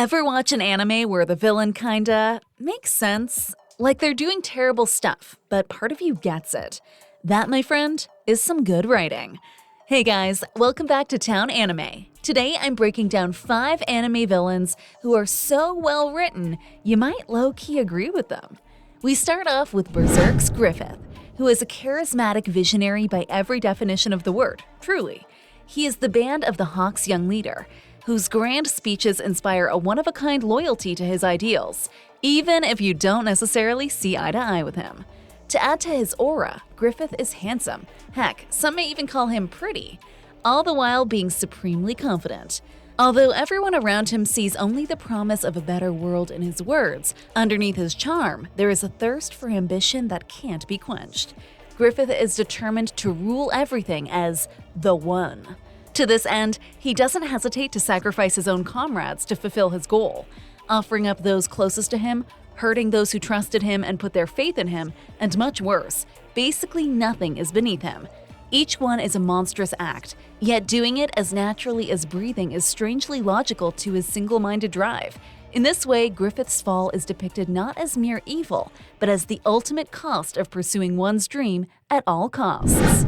Ever watch an anime where the villain kinda makes sense? Like they're doing terrible stuff, but part of you gets it. That, my friend, is some good writing. Hey guys, welcome back to Town Anime. Today I'm breaking down 5 anime villains who are so well written, you might low-key agree with them. We start off with Berserk's Griffith, who is a charismatic visionary by every definition of the word, truly. He is the band of the Hawk's young leader, whose grand speeches inspire a one-of-a-kind loyalty to his ideals, even if you don't necessarily see eye to eye with him. To add to his aura, Griffith is handsome. Heck, some may even call him pretty, all the while being supremely confident. Although everyone around him sees only the promise of a better world in his words, underneath his charm, there is a thirst for ambition that can't be quenched. Griffith is determined to rule everything as the One. To this end, he doesn't hesitate to sacrifice his own comrades to fulfill his goal, offering up those closest to him, hurting those who trusted him and put their faith in him, and much worse. Basically nothing is beneath him. Each one is a monstrous act, yet doing it as naturally as breathing is strangely logical to his single-minded drive. In this way, Griffith's fall is depicted not as mere evil, but as the ultimate cost of pursuing one's dream at all costs.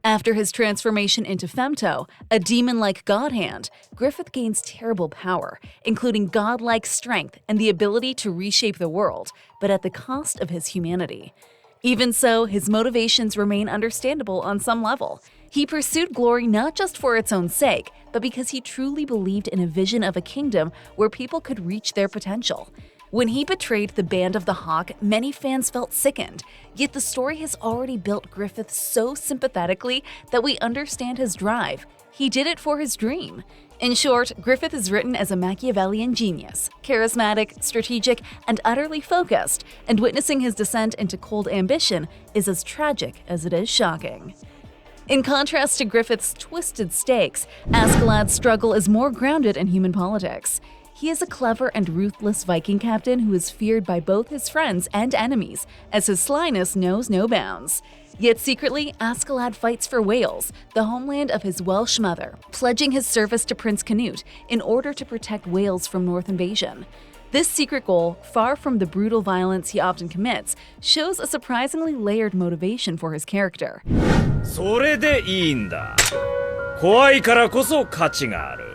After his transformation into Femto, a demon-like god hand, Griffith gains terrible power, including godlike strength and the ability to reshape the world, but at the cost of his humanity. Even so, his motivations remain understandable on some level. He pursued glory not just for its own sake, but because he truly believed in a vision of a kingdom where people could reach their potential. When he betrayed the Band of the Hawk, many fans felt sickened, yet the story has already built Griffith so sympathetically that we understand his drive. He did it for his dream. In short, Griffith is written as a Machiavellian genius, charismatic, strategic, and utterly focused, and witnessing his descent into cold ambition is as tragic as it is shocking. In contrast to Griffith's twisted stakes, Askeladd's struggle is more grounded in human politics. He is a clever and ruthless Viking captain who is feared by both his friends and enemies, as his slyness knows no bounds. Yet secretly, Askeladd fights for Wales, the homeland of his Welsh mother, pledging his service to Prince Canute in order to protect Wales from North invasion. This secret goal, far from the brutal violence he often commits, shows a surprisingly layered motivation for his character. それでいいんだ。怖いからこそ価値がある。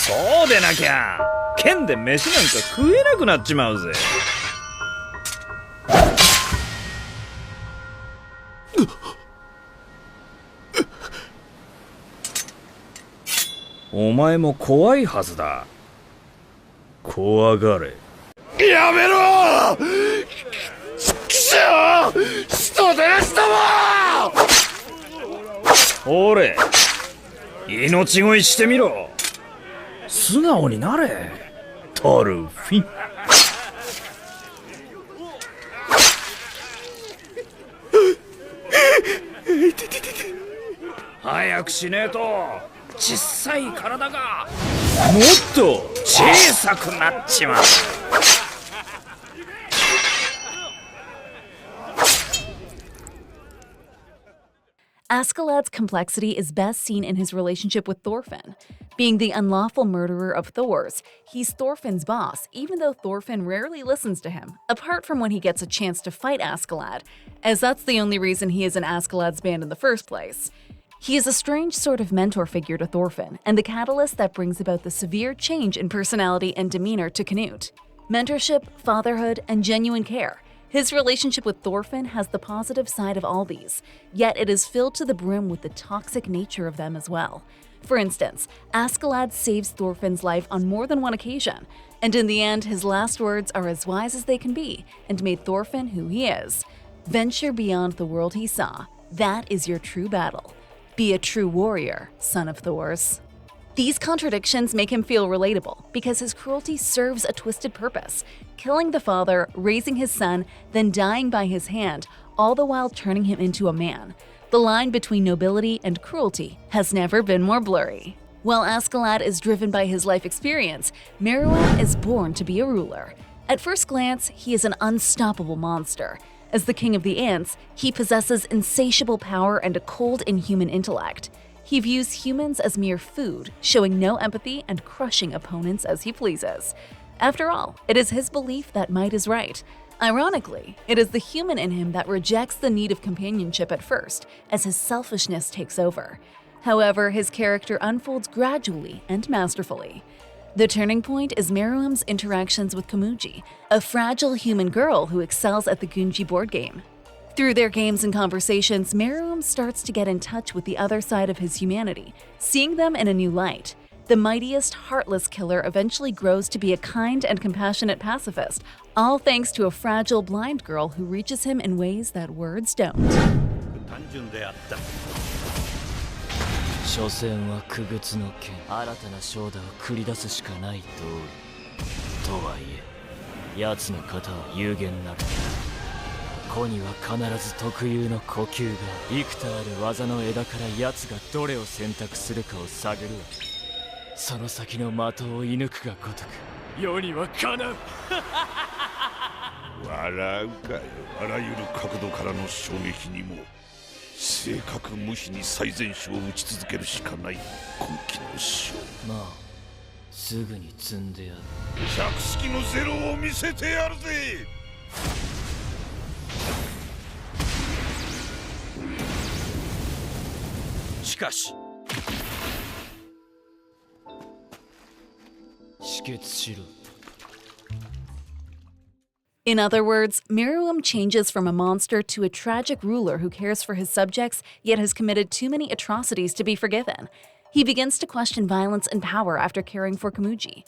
そうでなきゃ剣で飯なんか食えなくなっちまうぜ。お前も怖いはずだ。怖がれ。やめろ！くしょ！人でしたわ！ほれ、命乞いしてみろ。素直になれ、トルフィン。早くしねえと小さい体がもっと小さくなっちまう。Askeladd's complexity is best seen in his relationship with Thorfinn. Being the unlawful murderer of Thor's, he's Thorfinn's boss, even though Thorfinn rarely listens to him, apart from when he gets a chance to fight Askeladd, as that's the only reason he is in Askeladd's band in the first place. He is a strange sort of mentor figure to Thorfinn, and the catalyst that brings about the severe change in personality and demeanor to Canute. Mentorship, fatherhood, and genuine care. His relationship with Thorfinn has the positive side of all these, yet it is filled to the brim with the toxic nature of them as well. For instance, Askeladd saves Thorfinn's life on more than one occasion, and in the end, his last words are as wise as they can be and made Thorfinn who he is. Venture beyond the world he saw. That is your true battle. Be a true warrior, son of Thor's. These contradictions make him feel relatable because his cruelty serves a twisted purpose, killing the father, raising his son, then dying by his hand, all the while turning him into a man. The line between nobility and cruelty has never been more blurry. While Askeladd is driven by his life experience, Meruem is born to be a ruler. At first glance, he is an unstoppable monster. As the king of the ants, he possesses insatiable power and a cold, inhuman intellect. He views humans as mere food, showing no empathy and crushing opponents as he pleases. After all, it is his belief that might is right. Ironically, it is the human in him that rejects the need of companionship at first, as his selfishness takes over. However, his character unfolds gradually and masterfully. The turning point is Meruem's interactions with Komugi, a fragile human girl who excels at the Gunji board game. Through their games and conversations, Meruem starts to get in touch with the other side of his humanity, seeing them in a new light. The mightiest, heartless killer eventually grows to be a kind and compassionate pacifist, all thanks to a fragile, blind girl who reaches him in ways that words don't. 所詮は傀儡の剣、新たな勝打を繰り出すしかない通り。とはいえ、奴の型は有限なる。子には必ず特有の呼吸が、幾多ある技の枝から奴がどれを選択するかを探るわ。その先の的を射抜くがごとく、世にはかなう。笑うかよ。あらゆる角度からの衝撃にも正確無比に最善手を打ち続けるしかない今季の勝負。まあすぐに積んでやる。百式のゼロを見せてやるぜ。しかし止血しろ。In other words, Meruem changes from a monster to a tragic ruler who cares for his subjects yet has committed too many atrocities to be forgiven. He begins to question violence and power after caring for Komugi,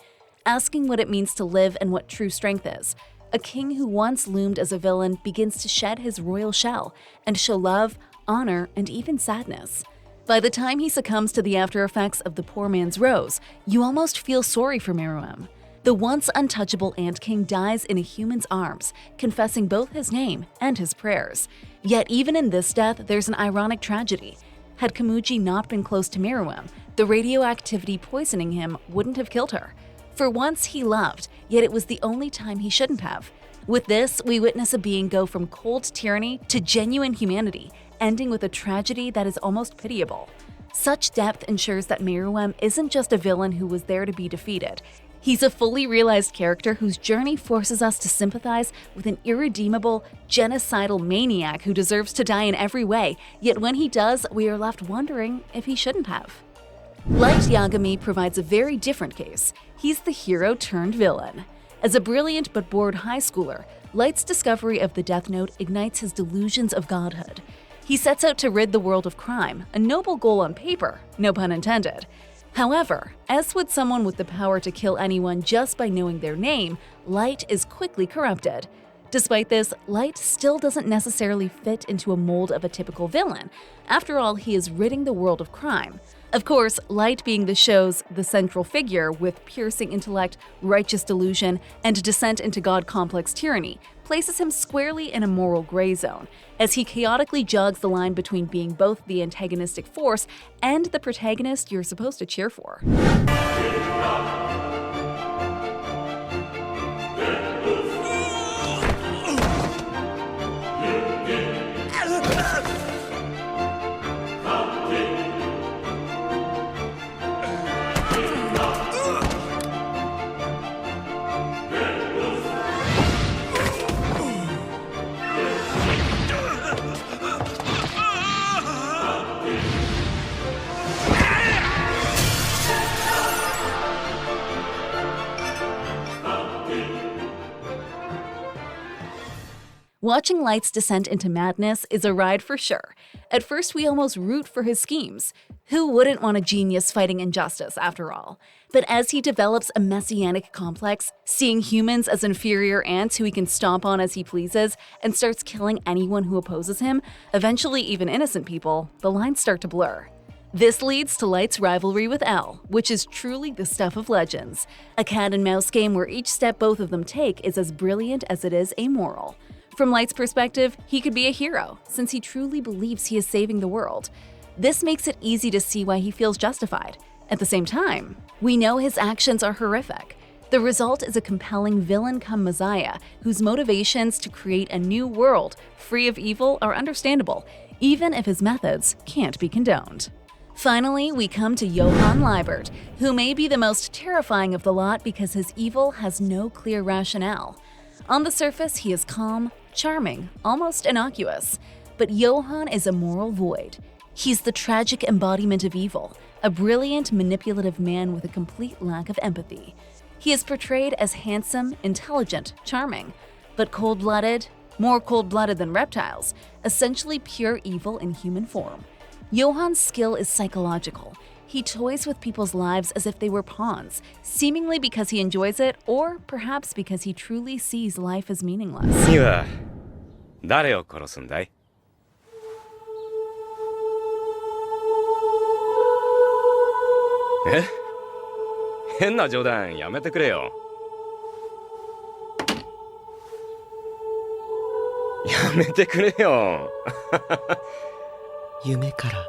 asking what it means to live and what true strength is. A king who once loomed as a villain begins to shed his royal shell and show love, honor, and even sadness. By the time he succumbs to the after effects of the poor man's rose, you almost feel sorry for Meruem. The once untouchable Ant King dies in a human's arms, confessing both his name and his prayers. Yet even in this death, there's an ironic tragedy. Had Komugi not been close to Meruem, the radioactivity poisoning him wouldn't have killed her. For once he loved, yet it was the only time he shouldn't have. With this, we witness a being go from cold tyranny to genuine humanity, ending with a tragedy that is almost pitiable. Such depth ensures that Meruem isn't just a villain who was there to be defeated. He's a fully realized character whose journey forces us to sympathize with an irredeemable, genocidal maniac who deserves to die in every way, yet when he does, we are left wondering if he shouldn't have. Light Yagami provides a very different case. He's the hero turned villain. As a brilliant but bored high schooler, Light's discovery of the Death Note ignites his delusions of godhood. He sets out to rid the world of crime, a noble goal on paper, no pun intended. However, as with someone with the power to kill anyone just by knowing their name, Light is quickly corrupted. Despite this, Light still doesn't necessarily fit into a mold of a typical villain. After all, he is ridding the world of crime. Of course, Light being the show's the central figure with piercing intellect, righteous delusion, and descent into god-complex tyranny, places him squarely in a moral gray zone, as he chaotically jogs the line between being both the antagonistic force and the protagonist you're supposed to cheer for. Watching Light's descent into madness is a ride for sure. At first, we almost root for his schemes. Who wouldn't want a genius fighting injustice, after all? But as he develops a messianic complex, seeing humans as inferior ants who he can stomp on as he pleases, and starts killing anyone who opposes him, eventually even innocent people, the lines start to blur. This leads to Light's rivalry with L, which is truly the stuff of legends. A cat and mouse game where each step both of them take is as brilliant as it is amoral. From Light's perspective, he could be a hero, since he truly believes he is saving the world. This makes it easy to see why he feels justified. At the same time, we know his actions are horrific. The result is a compelling villain come messiah whose motivations to create a new world free of evil are understandable, even if his methods can't be condoned. Finally, we come to Johan Liebert, who may be the most terrifying of the lot because his evil has no clear rationale. On the surface, he is calm, charming, almost innocuous. But Johan is a moral void. He's the tragic embodiment of evil, a brilliant, manipulative man with a complete lack of empathy. He is portrayed as handsome, intelligent, charming, but cold-blooded, more cold-blooded than reptiles, essentially pure evil in human form. Johan's skill is psychological. He toys with people's lives as if they were pawns, seemingly because he enjoys it, or perhaps because he truly sees life as meaningless. には誰を殺すんだい？え？変な冗談やめてくれよ。やめてくれよ。夢から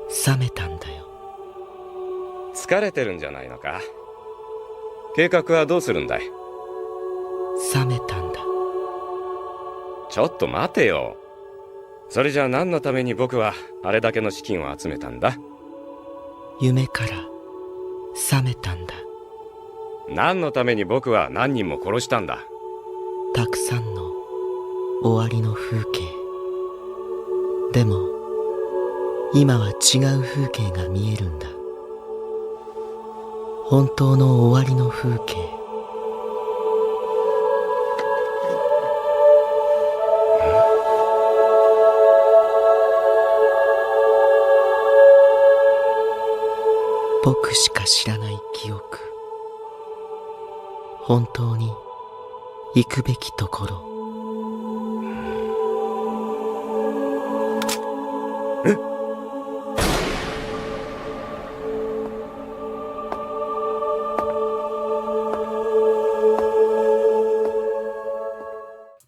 覚めたんだよ。疲れてるんじゃないのか？計画はどうするんだい？覚めたんだ。ちょっと待てよ。それじゃあ何のために僕はあれだけの資金を集めたんだ？夢から覚めたんだ。何のために僕は何人も殺したんだ？たくさんの終わりの風景。でも今は違う風景が見えるんだ。本当の終わりの風景。僕しか知らない記憶。本当に行くべきところ。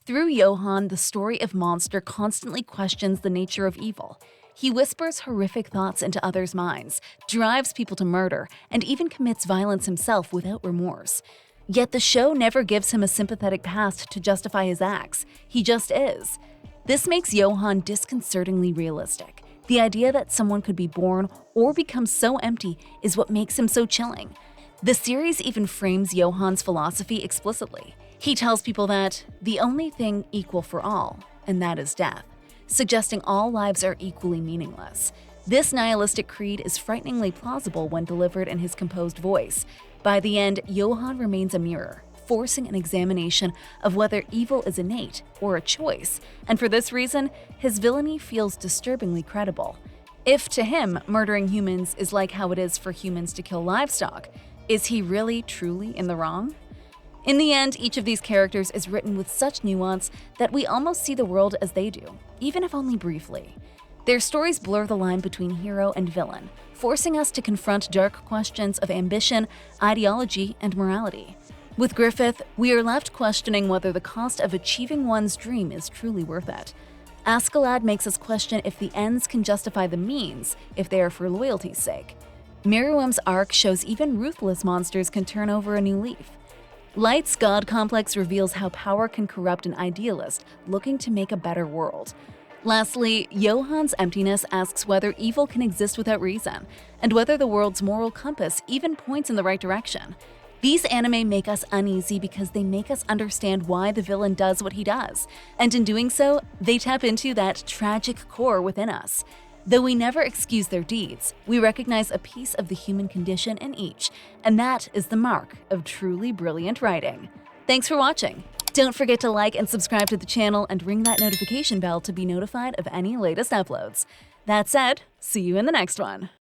Through Johan, the story of Monster constantly questions the nature of evil. He whispers horrific thoughts into others' minds, drives people to murder, and even commits violence himself without remorse. Yet the show never gives him a sympathetic past to justify his acts. He just is. This makes Johan disconcertingly realistic. The idea that someone could be born or become so empty is what makes him so chilling. The series even frames Johan's philosophy explicitly. He tells people that the only thing equal for all, and that is death, suggesting all lives are equally meaningless. This nihilistic creed is frighteningly plausible when delivered in his composed voice. By the end, Johan remains a mirror, forcing an examination of whether evil is innate or a choice, and for this reason, his villainy feels disturbingly credible. If to him, murdering humans is like how it is for humans to kill livestock, is he really truly in the wrong? In the end, each of these characters is written with such nuance that we almost see the world as they do, even if only briefly. Their stories blur the line between hero and villain, forcing us to confront dark questions of ambition, ideology, and morality. With Griffith, we are left questioning whether the cost of achieving one's dream is truly worth it. Askeladd makes us question if the ends can justify the means, if they are for loyalty's sake. Meruem's arc shows even ruthless monsters can turn over a new leaf. Light's God complex reveals how power can corrupt an idealist looking to make a better world. Lastly, Johan's emptiness asks whether evil can exist without reason, and whether the world's moral compass even points in the right direction. These anime make us uneasy because they make us understand why the villain does what he does, and in doing so, they tap into that tragic core within us. Though we never excuse their deeds, we recognize a piece of the human condition in each, and that is the mark of truly brilliant writing. Thanks for watching! Don't forget to like and subscribe to the channel and ring that notification bell to be notified of any latest uploads. That said, see you in the next one.